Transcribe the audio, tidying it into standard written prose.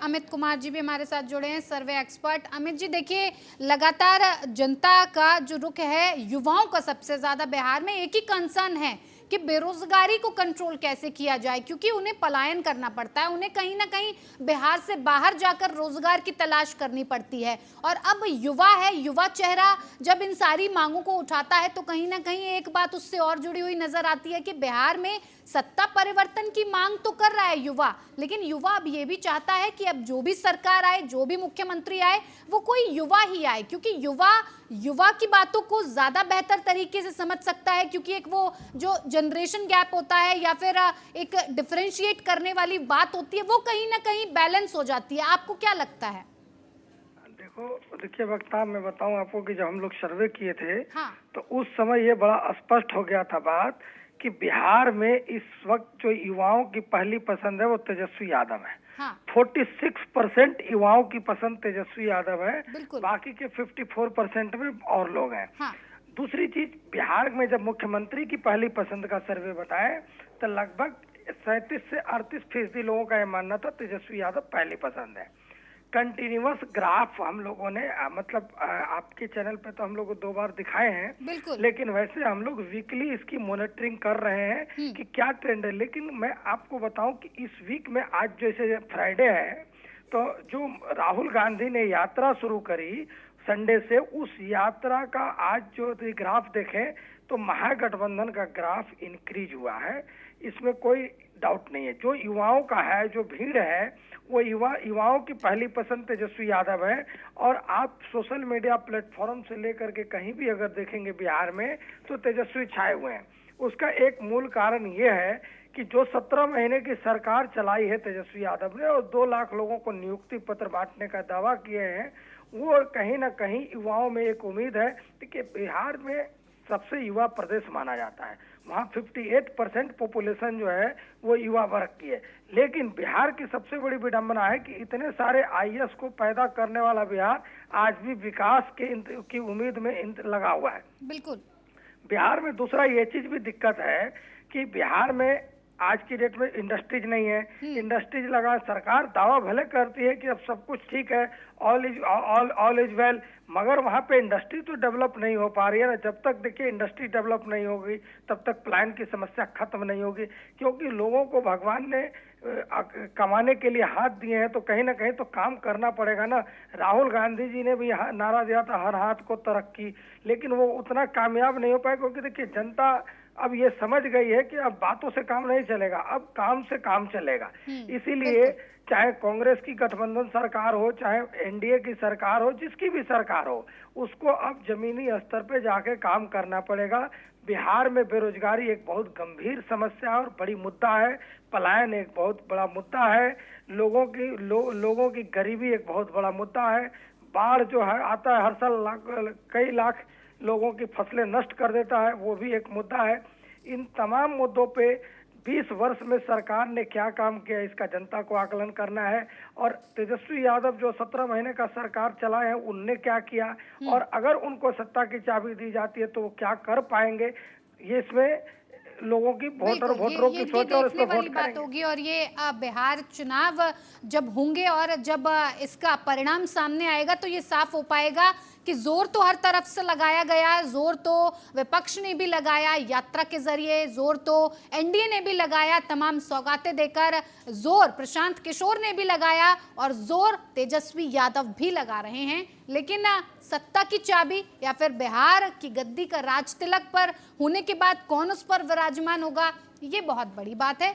अमित कुमार जी भी हमारे साथ जुड़े हैं, सर्वे एक्सपर्ट। अमित जी देखिए, लगातार जनता का जो रुख है, युवाओं का सबसे ज्यादा बिहार में एक ही कंसर्न है कि बेरोजगारी को कंट्रोल कैसे किया जाए, क्योंकि उन्हें पलायन करना पड़ता है, उन्हें कहीं ना कहीं बिहार से बाहर जाकर रोजगार की तलाश करनी पड़ती है। और अब युवा है, युवा चेहरा जब इन सारी मांगों को उठाता है तो कहीं ना कहीं एक बात उससे और जुड़ी हुई नजर आती है कि बिहार में सत्ता परिवर्तन की मांग तो कर रहा है युवा, लेकिन युवा अब ये भी चाहता है कि अब जो भी सरकार आए, जो भी मुख्यमंत्री आए, वो कोई युवा ही आए, क्योंकि युवा की बातों को ज्यादा बेहतर तरीके से समझ सकता है, क्योंकि एक वो जो जनरेशन गैप होता है या फिर एक डिफरेंशिएट करने वाली बात होती है, वो कहीं ना कहीं बैलेंस हो जाती है। आपको क्या लगता है? देखिए वक्ता, मैं बताऊं आपको कि जब हम लोग सर्वे किए थे, हाँ। तो उस समय ये बड़ा स्पष्ट हो गया था बात कि बिहार में इस वक्त जो युवाओं की पहली पसंद है वो तेजस्वी यादव है। हाँ। 46% युवाओं की पसंद तेजस्वी यादव है, बिल्कुल। बाकी के 54% में और लोग हैं। हाँ। दूसरी चीज, बिहार में जब मुख्यमंत्री की पहली पसंद का सर्वे बताए तो लगभग 37 से 38% लोगों का यह मानना था तेजस्वी यादव पहली पसंद है। कंटिन्यूअस ग्राफ हम लोगों ने मतलब आपके चैनल पे तो हम लोग 2 बार दिखाए हैं, बिल्कुल। लेकिन वैसे हम लोग वीकली इसकी मॉनिटरिंग कर रहे हैं कि क्या ट्रेंड है। लेकिन मैं आपको बताऊं कि इस वीक में आज जैसे फ्राइडे है, तो जो राहुल गांधी ने यात्रा शुरू करी संडे से, उस यात्रा का आज जो ग्राफ देखें तो महागठबंधन का ग्राफ इंक्रीज हुआ है, इसमें कोई डाउट नहीं है। जो युवाओं का है, जो भीड़ है, वो युवाओं की पहली पसंद तेजस्वी यादव है। और आप सोशल मीडिया प्लेटफॉर्म से लेकर के कहीं भी अगर देखेंगे बिहार में तो तेजस्वी छाए हुए हैं। उसका एक मूल कारण ये है कि जो 17 महीने की सरकार चलाई है तेजस्वी यादव ने और 2 लाख लोगों को नियुक्ति पत्र बांटने का दावा किए हैं, वो कहीं ना कहीं युवाओं में एक उम्मीद है कि बिहार में सबसे युवा प्रदेश माना जाता है, वहाँ 58% पॉपुलेशन जो है वो युवा वर्ग की है। लेकिन बिहार की सबसे बड़ी विडंबना है कि इतने सारे आईएएस को पैदा करने वाला बिहार आज भी विकास की उम्मीद में लगा हुआ है। बिल्कुल। बिहार में दूसरा ये चीज भी दिक्कत है कि बिहार में आज की डेट में इंडस्ट्रीज नहीं है। इंडस्ट्रीज लगा, सरकार दावा भले करती है कि अब सब कुछ ठीक है, ऑल इज वेल, मगर वहाँ पे इंडस्ट्री तो डेवलप नहीं हो पा रही है ना। जब तक देखिए इंडस्ट्री डेवलप नहीं होगी तब तक प्लान की समस्या खत्म नहीं होगी, क्योंकि लोगों को भगवान ने कमाने के लिए हाथ दिए हैं तो कहीं ना कहीं तो काम करना पड़ेगा ना। राहुल गांधी जी ने भी नारा दिया था हर हाथ को तरक्की, लेकिन वो उतना कामयाब नहीं हो पाया, क्योंकि देखिए जनता अब ये समझ गई है कि अब बातों से काम नहीं चलेगा, अब काम से काम चलेगा। इसीलिए चाहे कांग्रेस की गठबंधन सरकार हो, चाहे एनडीए की सरकार हो, जिसकी भी सरकार हो, उसको अब जमीनी स्तर पे जाके काम करना पड़ेगा। बिहार में बेरोजगारी एक बहुत गंभीर समस्या और बड़ी मुद्दा है, पलायन एक बहुत बड़ा मुद्दा है, लोगों की गरीबी एक बहुत बड़ा मुद्दा है, बाढ़ जो है आता है हर साल कई लाख लोगों की फसलें नष्ट कर देता है, वो भी एक मुद्दा है। इन तमाम मुद्दों पे 20 वर्ष में सरकार ने क्या काम किया, इसका जनता को आकलन करना है। और तेजस्वी यादव जो 17 महीने का सरकार चलाए हैं, उनने क्या किया, और अगर उनको सत्ता की चाबी दी जाती है तो वो क्या कर पाएंगे, ये इसमें लोगों की वोटरों की सोच और इसमें वोट बात होगी। और ये बिहार चुनाव जब होंगे और जब इसका परिणाम सामने आएगा तो ये साफ हो पाएगा कि जोर तो हर तरफ से लगाया गया, जोर तो विपक्ष ने भी लगाया यात्रा के जरिए, जोर तो एनडीए ने भी लगाया तमाम सौगातें देकर, जोर प्रशांत किशोर ने भी लगाया और जोर तेजस्वी यादव भी लगा रहे हैं। लेकिन सत्ता की चाबी या फिर बिहार की गद्दी का राज तिलक पर होने के बाद कौन उस पर विराजमान होगा, ये बहुत बड़ी बात है।